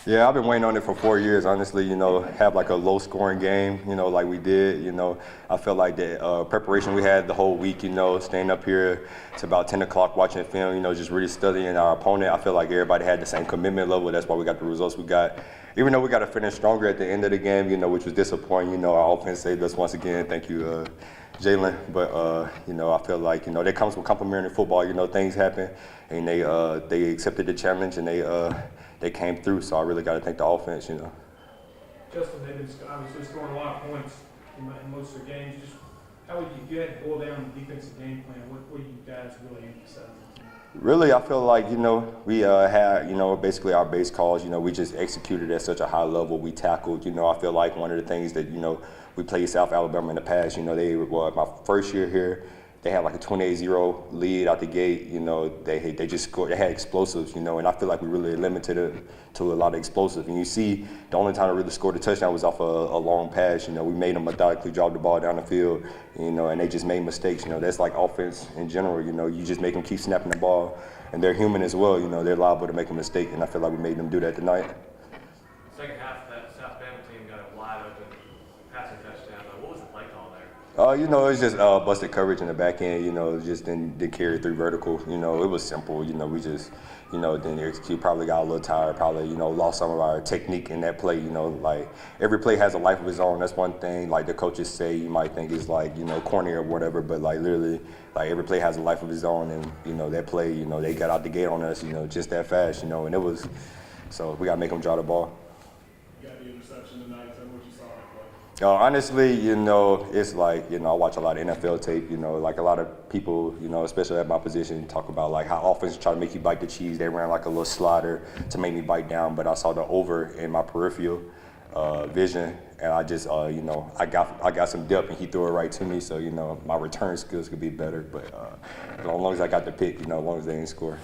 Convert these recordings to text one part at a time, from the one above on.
Yeah, I've been waiting on it for 4 years, honestly, have like a low scoring game, like we did, I felt like the preparation we had the whole week, staying up here to about 10 o'clock watching film, just really studying our opponent. I feel like everybody had the same commitment level. That's why we got the results we got. Even though we got to finish stronger at the end of the game, which was disappointing, our offense saved us once again. Thank you, Jalen. But, I feel like, that comes with complimentary football. Things happen and they accepted the challenge and they came through, so I really got to thank the offense, Justin, they've been obviously scoring a lot of points in most of their games. Just how would you had to boil down the defensive game plan? What do you guys really emphasize? Really, I feel like, we had, basically our base calls, we just executed at such a high level. We tackled, I feel like one of the things that, we played South Alabama in the past, my first year here, they had like a 28-0 lead out the gate. They just scored. They had explosives, and I feel like we really limited it to a lot of explosive. And you see, the only time I really scored a touchdown was off a long pass. We made them methodically drop the ball down the field, and they just made mistakes. That's like offense in general. You just make them keep snapping the ball, and they're human as well. They're liable to make a mistake, and I feel like we made them do that tonight. Second half, that South Bama team got a wide open passing touchdown. What was the play call there? It's just busted coverage in the back end. Just didn't carry through vertical. It was simple. We just, didn't execute. Probably got a little tired. Probably, lost some of our technique in that play. Like every play has a life of its own. That's one thing. Like the coaches say, you might think is like, corny or whatever, but like literally, like every play has a life of its own. And that play, they got out the gate on us, just that fast. And it was. So we gotta make them draw the ball. You got the interception tonight. Tell me what you saw that play. Honestly, it's like, I watch a lot of NFL tape, like a lot of people, especially at my position, talk about like how offense try to make you bite the cheese. They ran like a little slider to make me bite down, but I saw the over in my peripheral vision, and I just, I got some depth, and he threw it right to me, so, my return skills could be better, but as long as I got the pick, as long as they didn't score.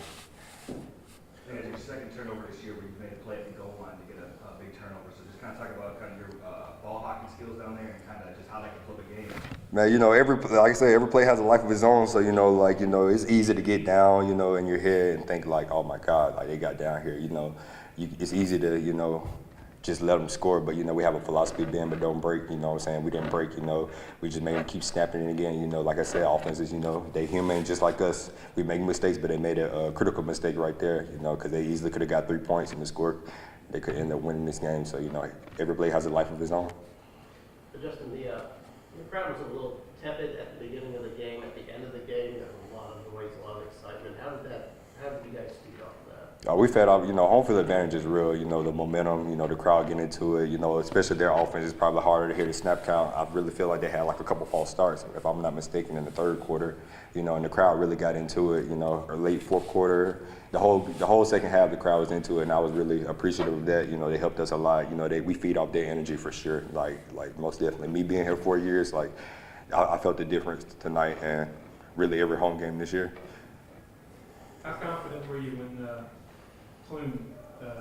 And your second turnover this year where you made a play at the goal line to get a big turnover. So just kind of talk about kind of your ball hockey skills down there and kind of just how that can flip a game. Man, like I say, every play has a life of its own. So, it's easy to get down, in your head and think like, oh my God, like they got down here, it's easy to, just let them score. But, we have a philosophy of bend but don't break, what I'm saying? We didn't break, we just made them keep snapping it again. Like I said, offenses, they human just like us. We make mistakes, but they made a critical mistake right there, because they easily could have got 3 points and scored. They could end up winning this game. So, every play has a life of its own. But Justin, the crowd was a little tepid at the beginning of the game. At the end of the game, there was a lot of noise, a lot of excitement. How did you guys feed off of that? We fed off, home field advantage is real, the momentum, the crowd getting into it, especially their offense is probably harder to hit a snap count. I really feel like they had like a couple false starts, if I'm not mistaken, in the third quarter, and the crowd really got into it, or late fourth quarter. The whole second half, the crowd was into it, and I was really appreciative of that. They helped us a lot. We feed off their energy for sure, like most definitely. Me being here 4 years, like I felt the difference tonight and really every home game this year. How confident were you when Clune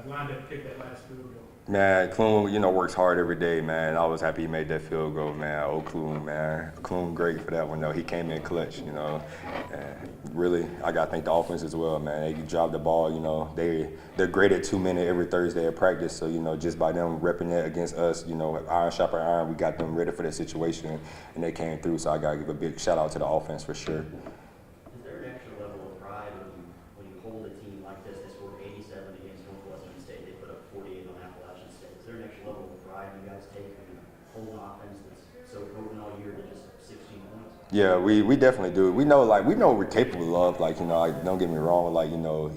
lined up to kick that last field goal? Man, Clune, works hard every day, man. I was happy he made that field goal, man. Oh, Clune, man. Clune, great for that one, though. He came in clutch, And really, I got to thank the offense as well, man. They drive the ball, They're great at 2 minutes every Thursday at practice. So, just by them repping that against us, iron sharper iron, we got them ready for that situation, and they came through. So I got to give a big shout out to the offense for sure. Is there an extra level of pride when you hold a team like this? They scored 87 against Northwestern State. They put up 48 on Appalachian State. Is there an extra level of pride you guys take when you hold an offense that's so proven all year to just 16 points? Yeah, we definitely do. We know we're capable of, don't get me wrong,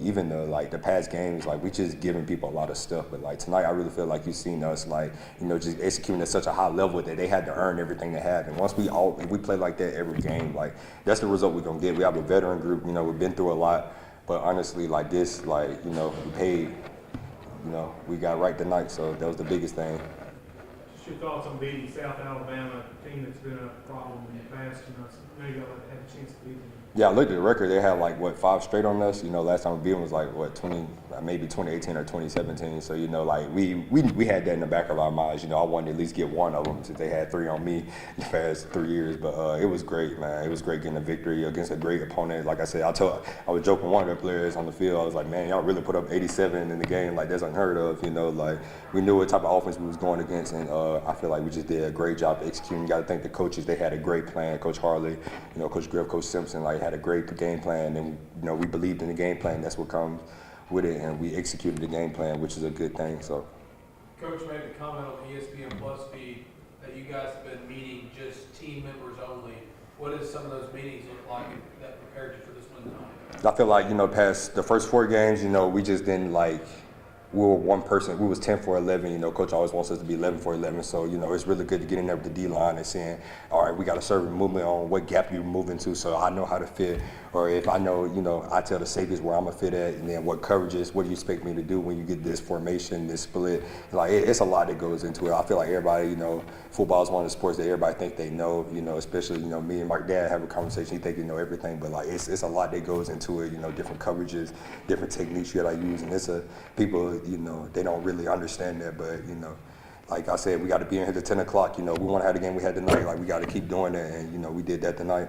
even the past games, we just giving people a lot of stuff. But tonight, I really feel like you've seen us just executing at such a high level that they had to earn everything they have. And once if we play like that every game, that's the result we're gonna get. We have a veteran group, we've been through a lot. But honestly, this, we paid, we got right tonight. So that was the biggest thing. Just your thoughts on beating South Alabama, a team that's been a problem in the past. Now you got to have a chance to beat them. Yeah, I looked at the record. They had like 5 straight on us. You know, last time we beat them was like maybe 2018 or 2017. So you know, like we had that in the back of our minds. You know, I wanted to at least get one of them since they had 3 on me the past 3 years. But it was great, man. It was great getting a victory against a great opponent. Like I said, I was joking one of the players on the field. I was like, man, y'all really put up 87 in the game. Like that's unheard of. You know, like we knew what type of offense we was going against, and I feel like we just did a great job executing. You got to thank the coaches. They had a great plan. Coach Harley, you know, Coach Griff, Coach Simpson, like had a great game plan, and you know we believed in the game plan. That's what comes with it, and we executed the game plan, which is a good thing. So, Coach made the comment on the ESPN Plus feed that you guys have been meeting just team members only. What does some of those meetings look like that prepared you for this win tonight? I feel like, you know, past the first 4 games, you know, we just didn't like. We were one person. We was 10 for 11. You know, coach always wants us to be 11 for 11. So, you know, it's really good to get in there with the D-line and saying, all right, we got a certain movement on what gap you're moving to, so I know how to fit. Or if I know, you know, I tell the safeties where I'm going to fit at, and then what coverages, what do you expect me to do when you get this formation, this split. Like, it's a lot that goes into it. I feel like everybody, you know, football is one of the sports that everybody think they know, you know, especially, you know, me and my dad have a conversation. He think you know everything, but, like, it's a lot that goes into it, you know, different coverages, different techniques you got to use. And people, you know, they don't really understand that, but, you know, like I said, we got to be in here to 10 o'clock. You know, we want to have the game we had tonight. Like, we got to keep doing it, and, you know, we did that tonight.